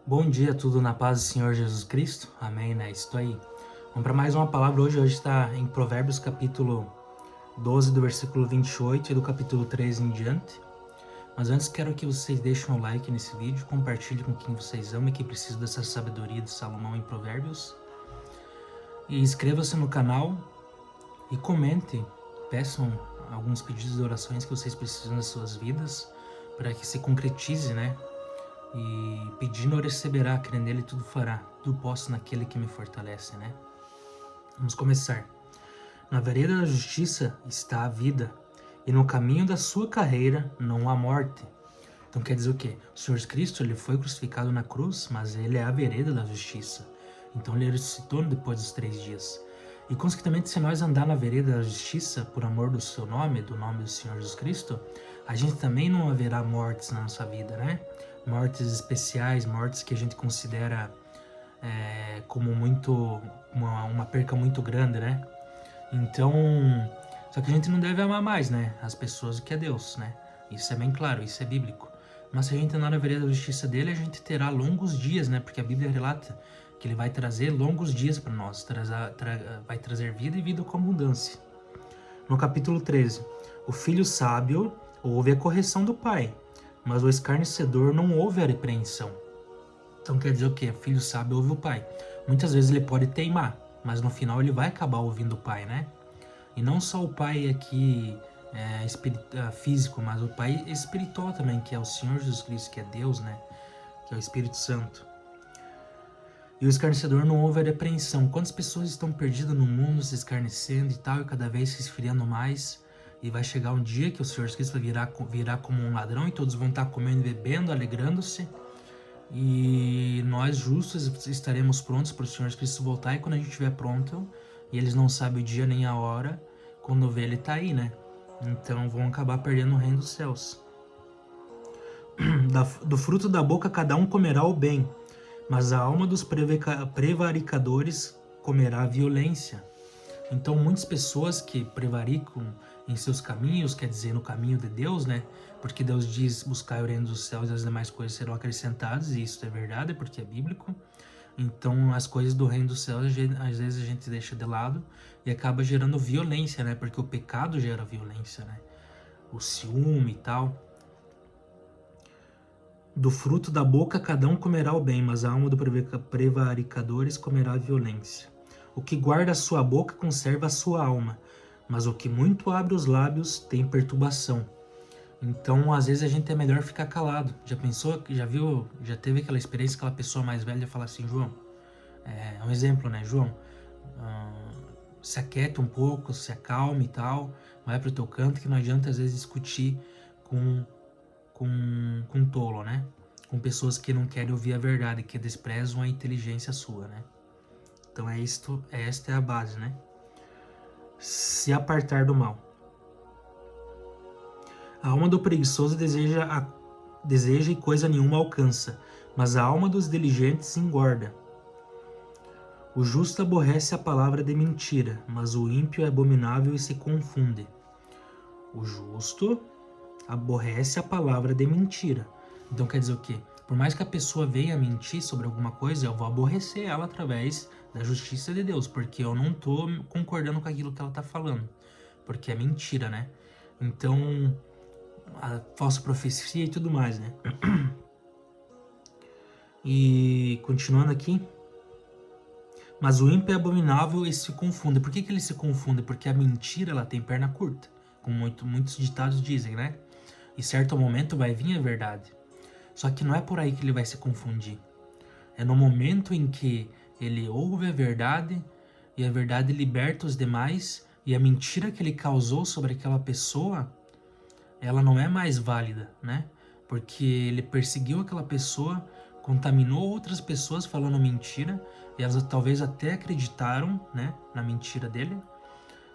Bom dia, tudo na paz do Senhor Jesus Cristo. Amém, né? Estou aí. Vamos para mais uma palavra hoje. Hoje está em Provérbios capítulo 12, do versículo 28 e do capítulo 13 em diante. Mas antes quero que vocês deixem um like nesse vídeo, compartilhem com quem vocês amam e que precisa dessa sabedoria de Salomão em Provérbios. E inscreva-se no canal e comente, peçam alguns pedidos de orações que vocês precisam nas suas vidas para que se concretize, né? E pedindo receberá, crendo nele tudo fará, tudo posso naquele que me fortalece, né? Vamos começar. Na vereda da justiça está a vida, e no caminho da sua carreira não há morte. Então quer dizer o quê? O Senhor Cristo, ele foi crucificado na cruz, mas ele é a vereda da justiça. Então ele ressuscitou depois dos 3 dias. E consequentemente, se nós andar na vereda da justiça por amor do seu nome, do nome do Senhor Jesus Cristo, a gente também não haverá mortes na nossa vida, né? Mortes especiais, mortes que a gente considera como uma perca muito grande, né? Então, só que a gente não deve amar mais, né? As pessoas do que a Deus, né? Isso é bem claro, isso é bíblico. Mas se a gente andar na vereda da justiça dele, a gente terá longos dias, né? Porque a Bíblia relata que ele vai trazer longos dias para nós, vai trazer vida e vida com abundância. No capítulo 13, o filho sábio ouve a correção do pai, mas o escarnecedor não ouve a repreensão. Então quer dizer o quê? O filho sábio ouve o pai. Muitas vezes ele pode teimar, mas no final ele vai acabar ouvindo o pai, né? E não só o pai aqui físico, mas o pai espiritual também, que é o Senhor Jesus Cristo, que é Deus, né? Que é o Espírito Santo. E o escarnecedor não ouve a repreensão. Quantas pessoas estão perdidas no mundo, se escarnecendo e tal, e cada vez se esfriando mais. E vai chegar um dia que o Senhor Jesus Cristo virá como um ladrão e todos vão estar comendo e bebendo, alegrando-se. E nós justos estaremos prontos para o Senhor Jesus Cristo voltar. E quando a gente estiver pronto, e eles não sabem o dia nem a hora, quando vê ele tá aí, né? Então vão acabar perdendo o reino dos céus. Do fruto da boca cada um comerá o bem, mas a alma dos prevaricadores comerá a violência. Então, muitas pessoas que prevaricam em seus caminhos, quer dizer, no caminho de Deus, né? Porque Deus diz, buscar o reino dos céus e as demais coisas serão acrescentadas, e isso é verdade, porque é bíblico. Então, as coisas do reino dos céus, às vezes a gente deixa de lado e acaba gerando violência, né? Porque o pecado gera violência, né? O ciúme e tal. Do fruto da boca cada um comerá o bem, mas a alma dos prevaricadores comerá a violência. O que guarda a sua boca conserva a sua alma, mas o que muito abre os lábios tem perturbação. Então, às vezes a gente é melhor ficar calado. Já pensou, já viu, já teve aquela experiência, aquela pessoa mais velha falar assim, João, é um exemplo, né, João? Se aquieta um pouco, se acalme e tal, vai pro teu canto, que não adianta às vezes discutir com tolo, né? Com pessoas que não querem ouvir a verdade, que desprezam a inteligência sua, né? Então esta é a base, né? Se apartar do mal. A alma do preguiçoso deseja e coisa nenhuma alcança, mas a alma dos diligentes engorda. O justo aborrece a palavra de mentira, mas o ímpio é abominável e se confunde. O justo aborrece a palavra de mentira. Então quer dizer o quê? Por mais que a pessoa venha mentir sobre alguma coisa, eu vou aborrecer ela através da justiça de Deus, porque eu não tô concordando com aquilo que ela tá falando, porque é mentira, né? Então, a falsa profecia e tudo mais, né? E continuando aqui, mas o ímpio é abominável e se confunde. Por que ele se confunde? Porque a mentira, ela tem perna curta, como muitos ditados dizem, né? Em certo momento vai vir a verdade. Só que não é por aí que ele vai se confundir. É no momento em que ele ouve a verdade e a verdade liberta os demais e a mentira que ele causou sobre aquela pessoa, ela não é mais válida, né? Porque ele perseguiu aquela pessoa, contaminou outras pessoas falando mentira e elas talvez até acreditaram, né, na mentira dele.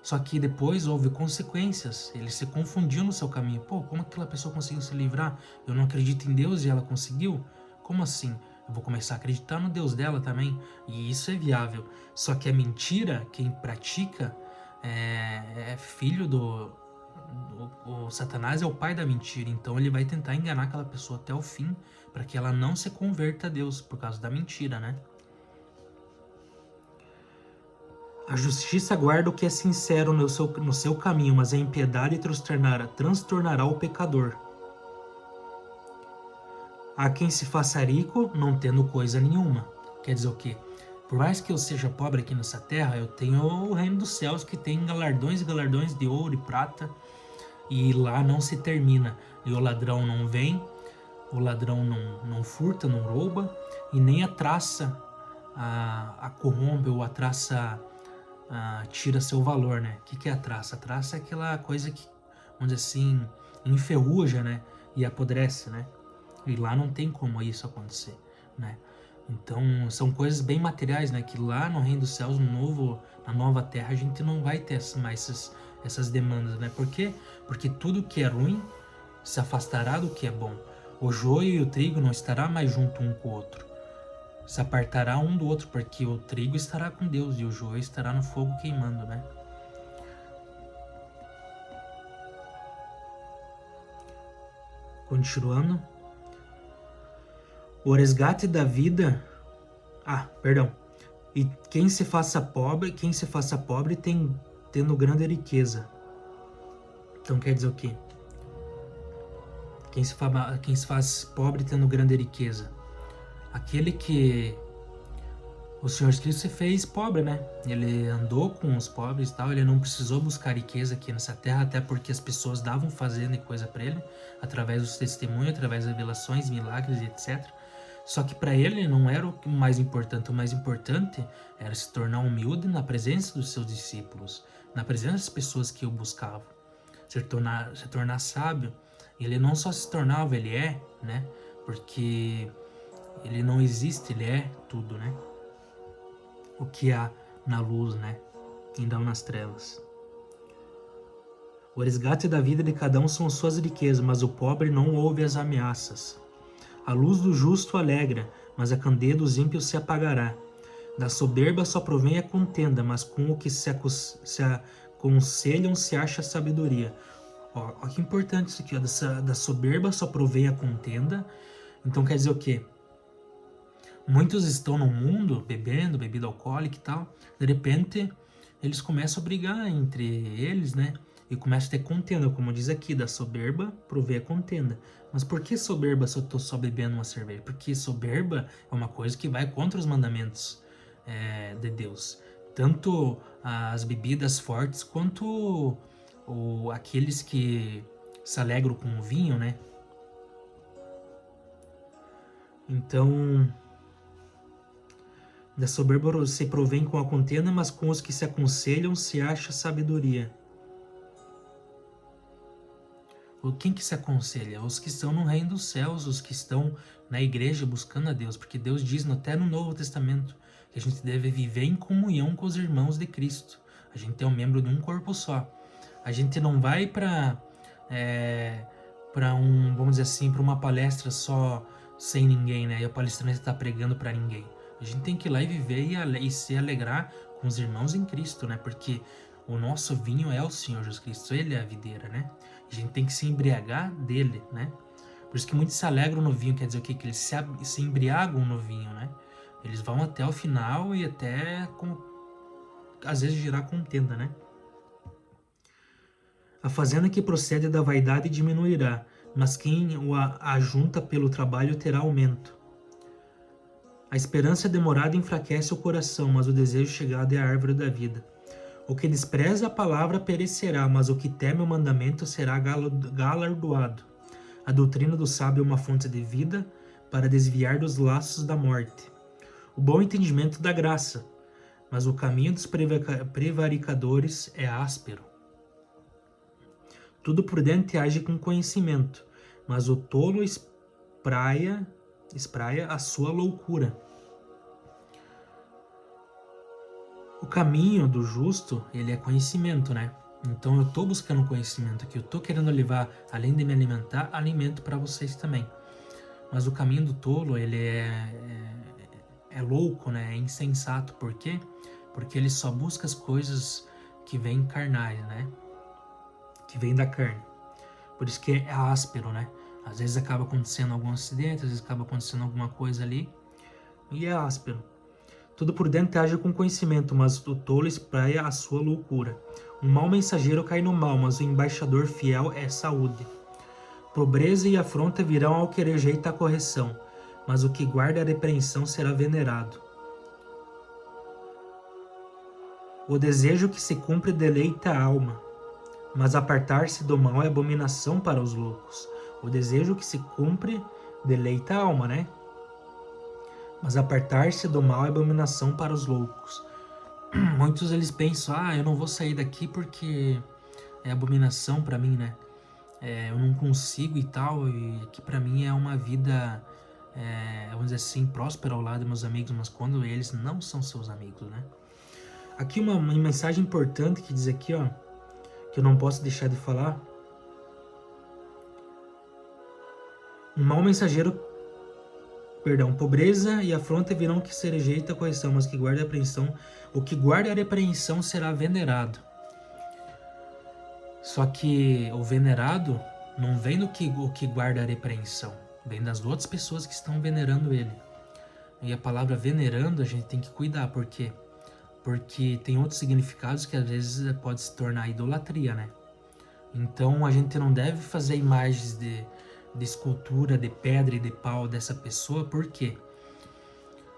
Só que depois houve consequências, ele se confundiu no seu caminho. Pô, como aquela pessoa conseguiu se livrar? Eu não acredito em Deus e ela conseguiu? Como assim? Eu vou começar a acreditar no Deus dela também. E isso é viável. Só que a mentira, quem pratica, é filho O Satanás é o pai da mentira, então ele vai tentar enganar aquela pessoa até o fim, para que ela não se converta a Deus por causa da mentira, né? A justiça guarda o que é sincero no seu caminho, mas a impiedade transtornará o pecador. Há quem se faça rico não tendo coisa nenhuma. Quer dizer o quê? Por mais que eu seja pobre aqui nessa terra, eu tenho o reino dos céus que tem galardões e galardões de ouro e prata, e lá não se termina. E o ladrão não vem, o ladrão não furta, não rouba, e nem a traça a corrompe ou a traça tira seu valor, né? O que é a traça? A traça é aquela coisa que, vamos dizer assim, enferruja, né? E apodrece, né? E lá não tem como isso acontecer, né? Então, são coisas bem materiais, né? Que lá no Reino dos Céus, na nova terra, a gente não vai ter mais essas demandas, né? Por quê? Porque tudo que é ruim se afastará do que é bom. O joio e o trigo não estará mais junto um com o outro. Se apartará um do outro, porque o trigo estará com Deus e o joio estará no fogo queimando, né? Continuando. O resgate da vida... perdão. E quem se faça pobre tendo grande riqueza. Então quer dizer o quê? Quem se faz pobre tendo grande riqueza. Aquele que o Senhor Jesus se fez pobre, né? Ele andou com os pobres e tal, ele não precisou buscar riqueza aqui nessa terra, até porque as pessoas davam fazenda e coisa para ele, através dos testemunhos, através das revelações, milagres e etc. Só que para ele não era o mais importante era se tornar humilde na presença dos seus discípulos, na presença das pessoas que o buscavam, se tornar sábio. Ele não só se tornava, ele é, né? Porque ele não existe, ele é tudo, né? O que há na luz, né? E não nas trevas. O resgate da vida de cada um são suas riquezas, mas o pobre não ouve as ameaças. A luz do justo alegra, mas a candeia dos ímpios se apagará. Da soberba só provém a contenda, mas com o que se aconselham se acha sabedoria. Ó, que importante isso aqui, ó. Da soberba só provém a contenda. Então quer dizer o quê? Muitos estão no mundo bebendo, bebida alcoólica e tal. De repente, eles começam a brigar entre eles, né? E começam a ter contenda, como diz aqui, da soberba provém a contenda. Mas por que soberba se eu tô só bebendo uma cerveja? Porque soberba é uma coisa que vai contra os mandamentos de Deus. Tanto as bebidas fortes quanto aqueles que se alegram com o vinho, né? Então, da soberba se provém com a contenda, mas com os que se aconselham se acha sabedoria. Quem que se aconselha? Os que estão no reino dos céus, os que estão na igreja buscando a Deus, porque Deus diz até no Novo Testamento que a gente deve viver em comunhão com os irmãos de Cristo. A gente é um membro de um corpo só. A gente não vai para vamos dizer assim, para uma palestra só sem ninguém, né? E o palestrante está pregando para ninguém. A gente tem que ir lá e viver e se alegrar com os irmãos em Cristo, né? Porque o nosso vinho é o Senhor Jesus Cristo, Ele é a videira, né? A gente tem que se embriagar dele, né? Por isso que muitos se alegram no vinho, quer dizer o quê? Que eles se embriagam no vinho, né? Eles vão até o final e até, às vezes, gerar contenda, né? A fazenda que procede da vaidade diminuirá, mas quem o ajunta pelo trabalho terá aumento. A esperança demorada enfraquece o coração, mas o desejo chegado é a árvore da vida. O que despreza a palavra perecerá, mas o que teme o mandamento será galardoado. A doutrina do sábio é uma fonte de vida para desviar dos laços da morte. O bom entendimento dá graça, mas o caminho dos prevaricadores é áspero. Tudo prudente age com conhecimento, mas o tolo espraia a sua loucura. O caminho do justo, ele é conhecimento, né? Então eu tô buscando conhecimento aqui, eu tô querendo levar, além de me alimentar, alimento para vocês também. Mas o caminho do tolo, ele é louco, né? É insensato. Por quê? Porque ele só busca as coisas que vêm carnais, né? que vem da carne. Por isso que é áspero, né? Às vezes acaba acontecendo algum acidente, às vezes acaba acontecendo alguma coisa ali, e é áspero. Todo prudente age com conhecimento, mas o tolo espraia a sua loucura. Um mau mensageiro cai no mal, mas o embaixador fiel é saúde. Pobreza e afronta virão ao que rejeita a correção, mas o que guarda a repreensão será venerado. O desejo que se cumpre deleita a alma, mas apartar-se do mal é abominação para os loucos. O desejo que se cumpre deleita a alma, né? Mas apartar-se do mal é abominação para os loucos. Muitos eles pensam, eu não vou sair daqui porque é abominação para mim, né? Eu não consigo e tal, e que para mim é uma vida, vamos dizer assim, próspera ao lado dos meus amigos, mas quando eles não são seus amigos, né? Aqui uma mensagem importante que diz aqui, ó, que eu não posso deixar de falar. Um mau mensageiro, pobreza e afronta virão que se rejeita a correção, mas que guarda a repreensão, o que guarda a repreensão será venerado. Só que o venerado não vem do que o que guarda a repreensão, vem das outras pessoas que estão venerando ele. E a palavra venerando a gente tem que cuidar, por quê? Porque tem outros significados que às vezes pode se tornar idolatria, né? Então a gente não deve fazer imagens de escultura, de pedra e de pau dessa pessoa, por quê?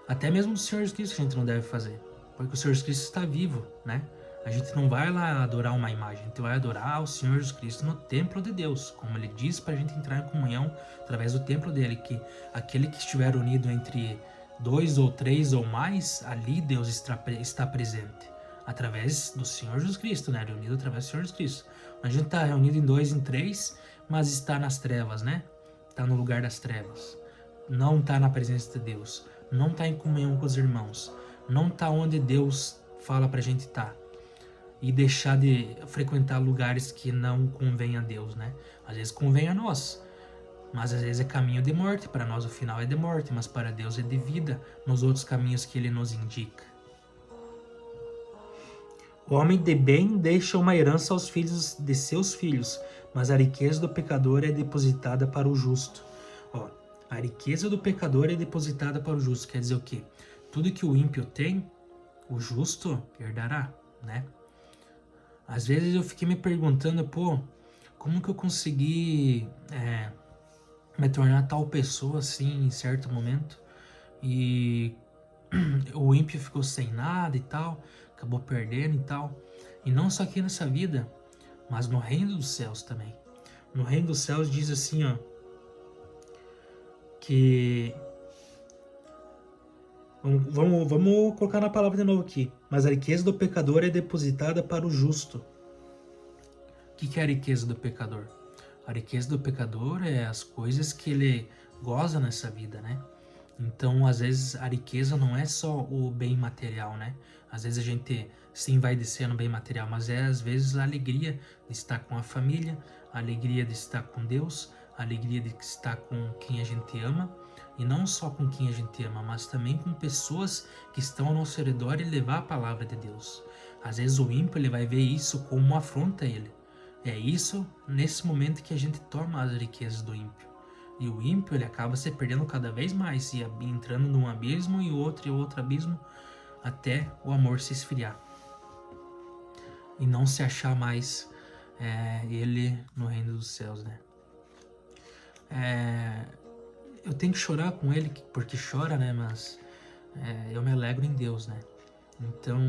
Até mesmo do Senhor Jesus Cristo a gente não deve fazer, porque o Senhor Jesus Cristo está vivo, né? A gente não vai lá adorar uma imagem, a gente vai adorar o Senhor Jesus Cristo no templo de Deus, como ele diz para a gente entrar em comunhão através do templo dele, que aquele que estiver unido entre 2 ou 3 ou mais, ali Deus está presente, através do Senhor Jesus Cristo, né? Reunido através do Senhor Jesus Cristo. A gente está reunido em 2, em 3, mas está nas trevas, né? Está no lugar das trevas. Não está na presença de Deus. Não está em comunhão com os irmãos. Não está onde Deus fala pra gente estar. E deixar de frequentar lugares que não convém a Deus, né? Às vezes convém a nós, mas às vezes é caminho de morte. Para nós o final é de morte, mas para Deus é de vida nos outros caminhos que Ele nos indica. O homem de bem deixa uma herança aos filhos de seus filhos, mas a riqueza do pecador é depositada para o justo. Ó, a riqueza do pecador é depositada para o justo. Quer dizer o quê? Tudo que o ímpio tem, o justo herdará, né? Às vezes eu fiquei me perguntando, como que eu consegui me tornar tal pessoa assim em certo momento? E o ímpio ficou sem nada e tal, acabou perdendo e tal. E não só aqui nessa vida, mas no reino dos céus também. No reino dos céus diz assim, ó, que... Vamos colocar na palavra de novo aqui. Mas a riqueza do pecador é depositada para o justo. O que é a riqueza do pecador? A riqueza do pecador é as coisas que ele goza nessa vida, né? Então, às vezes, a riqueza não é só o bem material, né? Às vezes a gente sim vai descer no bem material, mas às vezes a alegria de estar com a família, a alegria de estar com Deus, a alegria de estar com quem a gente ama, e não só com quem a gente ama, mas também com pessoas que estão ao nosso redor e levar a palavra de Deus. Às vezes o ímpio ele vai ver isso como uma afronta a ele. É isso, nesse momento, que a gente toma as riquezas do ímpio. E o ímpio ele acaba se perdendo cada vez mais, e entrando num abismo e outro abismo, até o amor se esfriar. E não se achar mais ele no reino dos céus, né? Eu tenho que chorar com ele, porque chora, né? Mas eu me alegro em Deus, né? Então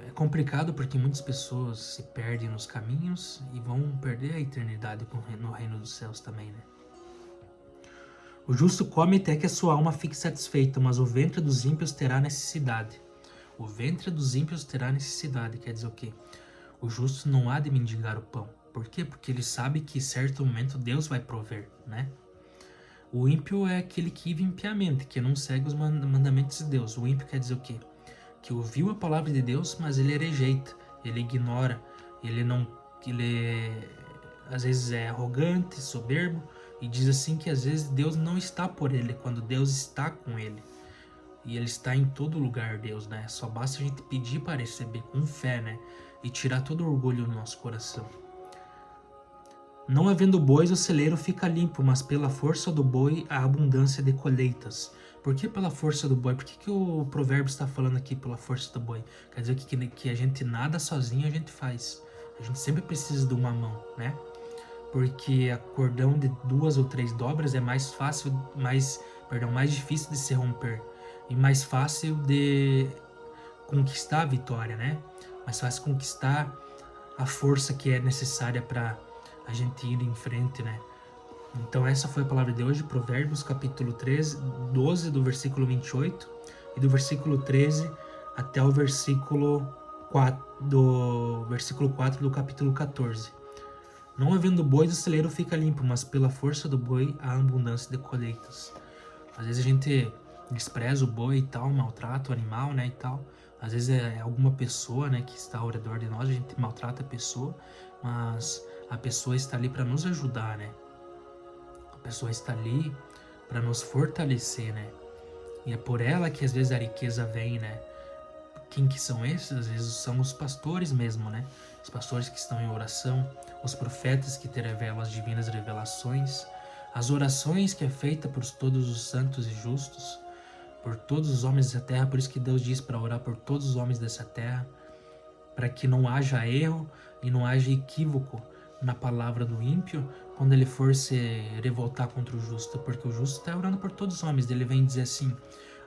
é complicado porque muitas pessoas se perdem nos caminhos e vão perder a eternidade no reino dos céus também, né? O justo come até que a sua alma fique satisfeita, mas o ventre dos ímpios terá necessidade. O ventre dos ímpios terá necessidade, quer dizer o quê? O justo não há de mendigar o pão. Por quê? Porque ele sabe que em certo momento Deus vai prover, né? O ímpio é aquele que vive impiamente, que não segue os mandamentos de Deus. O ímpio quer dizer o quê? Que ouviu a palavra de Deus, mas ele rejeita, ele ignora, ele às vezes é arrogante, soberbo, e diz assim que às vezes Deus não está por ele, quando Deus está com ele. E ele está em todo lugar, Deus, né? Só basta a gente pedir para receber com fé, né? e tirar todo o orgulho do nosso coração. Não havendo bois, o celeiro fica limpo, mas pela força do boi há abundância de colheitas. Por que pela força do boi? Por que o provérbio está falando aqui pela força do boi? Quer dizer que a gente nada sozinho a gente faz. A gente sempre precisa de uma mão, né? Porque a cordão de 2 ou 3 dobras é mais difícil de se romper e mais fácil de conquistar a vitória, né? Mais fácil conquistar a força que é necessária para a gente ir em frente, né? Então essa foi a palavra de hoje, Provérbios capítulo 12 do versículo 28 e do versículo 13 até o versículo 4 do capítulo 14. Não havendo bois, o celeiro fica limpo, mas pela força do boi há abundância de colheitas. Às vezes a gente despreza o boi e tal, maltrata o animal, né, e tal. Às vezes é alguma pessoa, né, que está ao redor de nós, a gente maltrata a pessoa, mas a pessoa está ali para nos ajudar, né? A pessoa está ali para nos fortalecer, né? E é por ela que às vezes a riqueza vem, né? Quem que são esses? Às vezes são os pastores mesmo, né? Os pastores que estão em oração, os profetas que te revelam as divinas revelações, as orações que é feita por todos os santos e justos, por todos os homens dessa terra. Por isso que Deus diz para orar por todos os homens dessa terra, para que não haja erro e não haja equívoco na palavra do ímpio quando ele for se revoltar contra o justo, porque o justo está orando por todos os homens. Ele vem dizer assim: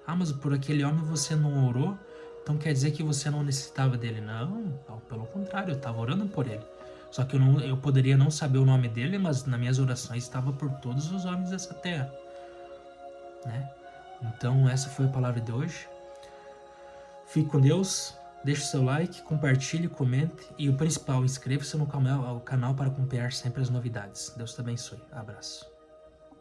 ah, mas por aquele homem você não orou, então quer dizer que você não necessitava dele. Não, pelo contrário, eu estava orando por ele. Só que eu poderia não saber o nome dele, mas nas minhas orações estava por todos os homens dessa terra, né? Então essa foi a palavra de hoje. Fique com Deus. Deixe seu like, compartilhe, comente e o principal, inscreva-se no canal para acompanhar sempre as novidades. Deus te abençoe. Abraço.